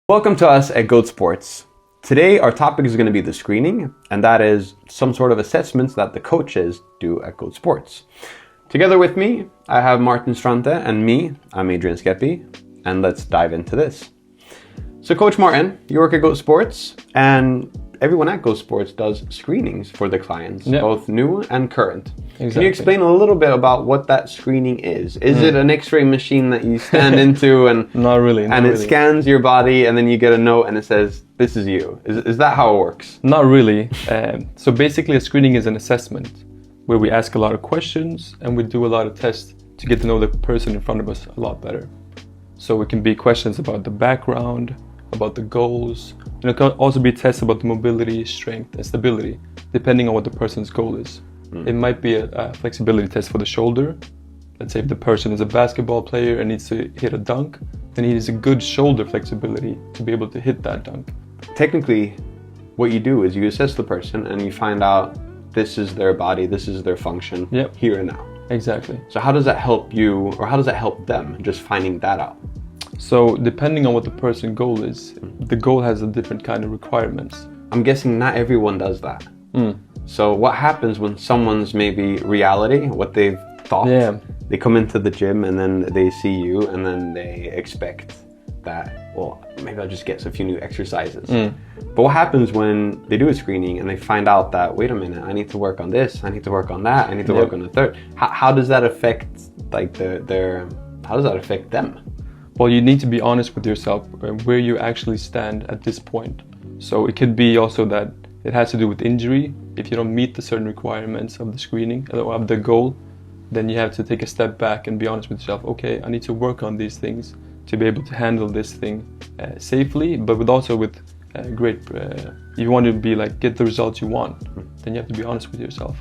Welcome to us at Goat Sports. Today our topic is going to be the screening, and that is some sort of assessments that the coaches do at Goat Sports. Together with me, I have Martin Strante, and me, I'm Adrian Skepi, and let's dive into this. So Coach Martin, you work at Goat Sports, and everyone at Goat Sports does screenings for the clients, both new and current. Exactly. Can you explain a little bit about what that screening is? Is it an X-ray machine that you stand into and Not really. Scans your body, and then you get a note and it says, this is you? Is that how it works? Not really. So basically a screening is an assessment where we ask a lot of questions and we do a lot of tests to get to know the person in front of us a lot better. So it can be questions about the background, about the goals, and it can also be tests about the mobility, strength, and stability, depending on what the person's goal is. It might be a flexibility test for the shoulder. Let's say if the person is a basketball player and needs to hit a dunk, then he needs a good shoulder flexibility to be able to hit that dunk. Technically, what you do is you assess the person and you find out this is their body, this is their function, here and now. Exactly. So how does that help you, or how does that help them, just finding that out? So depending on what the person's goal is, the goal has a different kind of requirements. I'm guessing not everyone does that. So what happens when someone's maybe reality, what they've thought, they come into the gym and then they see you and then they expect that, well, maybe I'll just get a few new exercises. But what happens when they do a screening and they find out that, wait a minute, I need to work on this, I need to work on that, I need to work on the third. How does that affect like how does that affect them? Well, you need to be honest with yourself where you actually stand at this point. So it could be also that it has to do with injury. If you don't meet the certain requirements of the screening, of the goal, then you have to take a step back and be honest with yourself. Okay, I need to work on these things to be able to handle this thing safely, but with great, if you want to be like, get the results you want, then you have to be honest with yourself.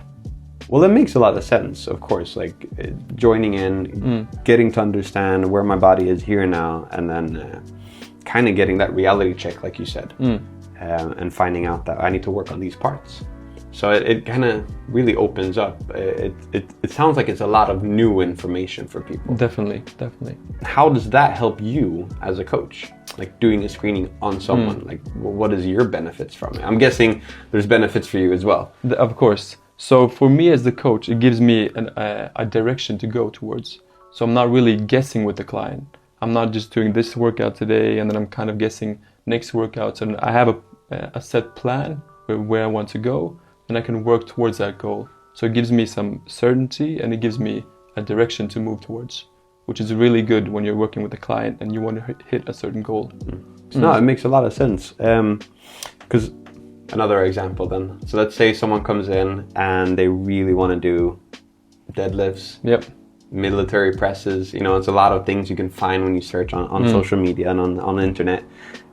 Well, it makes a lot of sense, of course, like joining in, getting to understand where my body is here now, and then kind of getting that reality check, like you said, and finding out that I need to work on these parts. So it kind of really opens up. It sounds like it's a lot of new information for people. Definitely. How does that help you as a coach? Like doing a screening on someone, like what is your benefits from it? I'm guessing there's benefits for you as well. Of course. So for me as the coach, it gives me a direction to go towards. So I'm not really guessing with the client. I'm not just doing this workout today and then I'm kind of guessing next workouts. And I have a set plan where I want to go, and I can work towards that goal. So it gives me some certainty and it gives me a direction to move towards, which is really good when you're working with a client and you want to hit a certain goal. No, it makes a lot of sense. Because another example then. So let's say someone comes in and they really want to do deadlifts, military presses. You know, it's a lot of things you can find when you search on social media and on the internet.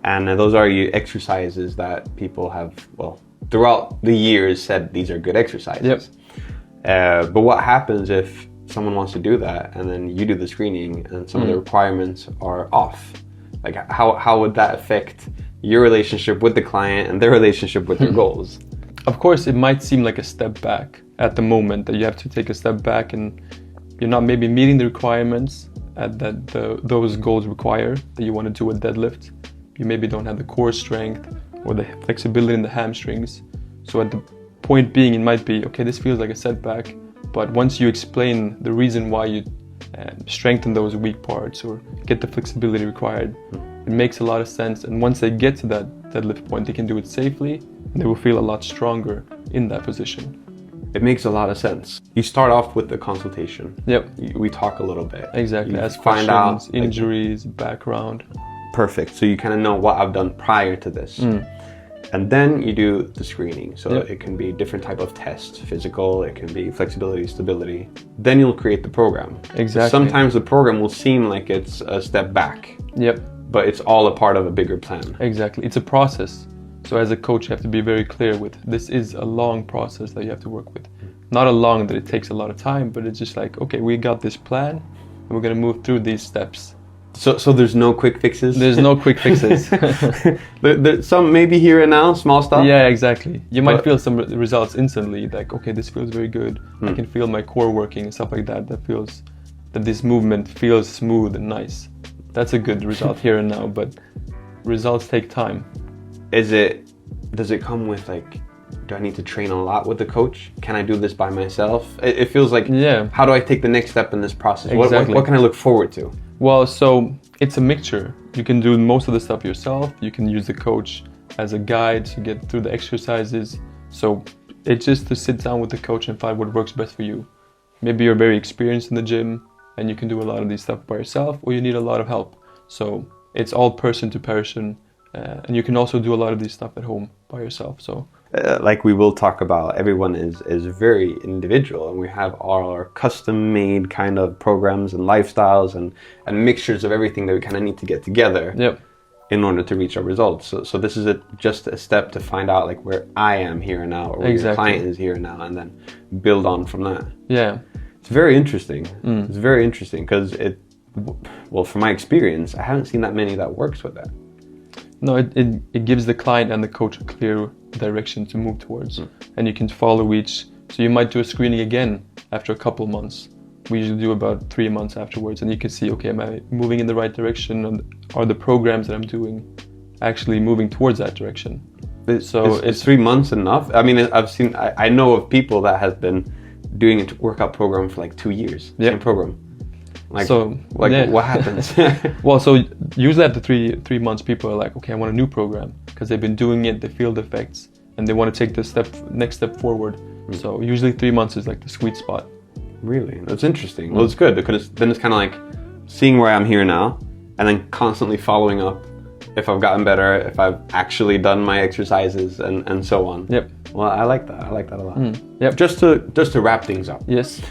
And those are exercises that people have, well, throughout the years said these are good exercises. But what happens if someone wants to do that and then you do the screening and some of the requirements are off? Like how would that affect your relationship with the client and their relationship with their goals? Of course, it might seem like a step back at the moment, that you have to take a step back and you're not maybe meeting the requirements that those goals require, that you want to do a deadlift. You maybe don't have the core strength or the flexibility in the hamstrings. So at the point being, it might be, okay, this feels like a setback, but once you explain the reason why you strengthen those weak parts or get the flexibility required, it makes a lot of sense. And once they get to that deadlift point, they can do it safely and they will feel a lot stronger in that position. It makes a lot of sense. You start off with the consultation. We talk a little bit. Exactly. Ask questions, out injuries, background. Perfect. So you kind of know what I've done prior to this. And then you do the screening. So it can be different type of tests, physical, it can be flexibility, stability. Then you'll create the program. Exactly. Sometimes the program will seem like it's a step back. But it's all a part of a bigger plan. Exactly. It's a process. So as a coach, you have to be very clear with, this is a long process that you have to work with. Not a long that it takes a lot of time, but it's just like, okay, we got this plan and we're going to move through these steps. So there's no quick fixes? There's no quick fixes. There's some maybe here and now, small stuff? Yeah, exactly. You might feel some results instantly, like, okay, this feels very good. I can feel my core working and stuff like that. That this movement feels smooth and nice. That's a good result here and now, but results take time. Does it come with like, do I need to train a lot with the coach? Can I do this by myself? It feels like, how do I take the next step in this process? Exactly. What can I look forward to? Well, so it's a mixture. You can do most of the stuff yourself. You can use the coach as a guide to get through the exercises. So it's just to sit down with the coach and find what works best for you. Maybe you're very experienced in the gym and you can do a lot of these stuff by yourself, or you need a lot of help. So it's all person to person, and you can also do a lot of these stuff at home by yourself. So like we will talk about, everyone is very individual, and we have all our custom-made kind of programs and lifestyles and mixtures of everything that we kind of need to get together in order to reach our results. So this is just a step to find out like where I am here and now, or where your client is here and now, and then build on from that. Yeah. It's very interesting. It's very interesting because well, from my experience, I haven't seen that many that works with that. No, it gives the client and the coach a clear direction to move towards, and you can follow each. So you might do a screening again after a couple months. We usually do about 3 months afterwards, and you can see, okay, am I moving in the right direction, and are the programs that I'm doing actually moving towards that direction? So is 3 months enough? I mean, I know of people that has been doing a workout program for like 2 years. Same program. Like, what happens? Well, so usually after three months, people are like, okay, I want a new program, because they've been doing it, they feel the effects, and they want to take the next step forward. So usually 3 months is like the sweet spot. Really? That's interesting. Well, it's good, because then it's kind of like seeing where I'm here now, and then constantly following up if I've gotten better, if I've actually done my exercises, and so on. Yep. Well, I like that. I like that a lot. Yep. Just to wrap things up. Yes.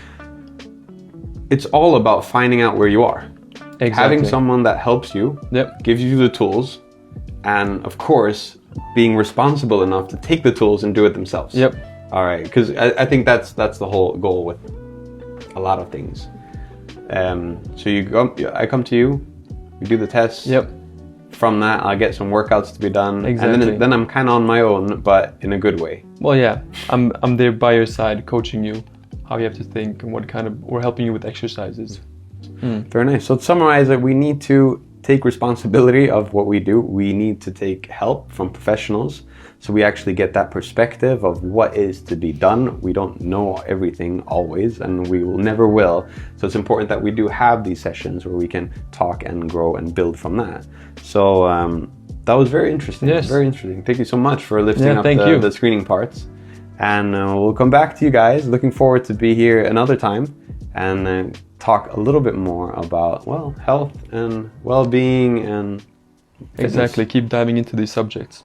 It's all about finding out where you are. Exactly. Having someone that helps you, gives you the tools, and of course, being responsible enough to take the tools and do it themselves. Yep. All right, because I think that's the whole goal with a lot of things. So I come to you, we do the tests. Yep. From that, I get some workouts to be done, Exactly. and then I'm kind of on my own, but in a good way. Well, yeah, I'm there by your side, coaching you how you have to think and we're helping you with exercises. Very nice. So to summarize it, we need to take responsibility of what we do. We need to take help from professionals, so we actually get that perspective of what is to be done. We don't know everything always, and we never will. So it's important that we do have these sessions where we can talk and grow and build from that. So that was very interesting. Yes. Very interesting. Thank you so much for lifting up the screening parts. And we'll come back to you guys. Looking forward to be here another time and talk a little bit more about, well, health and well-being and fitness. Exactly. Keep diving into these subjects.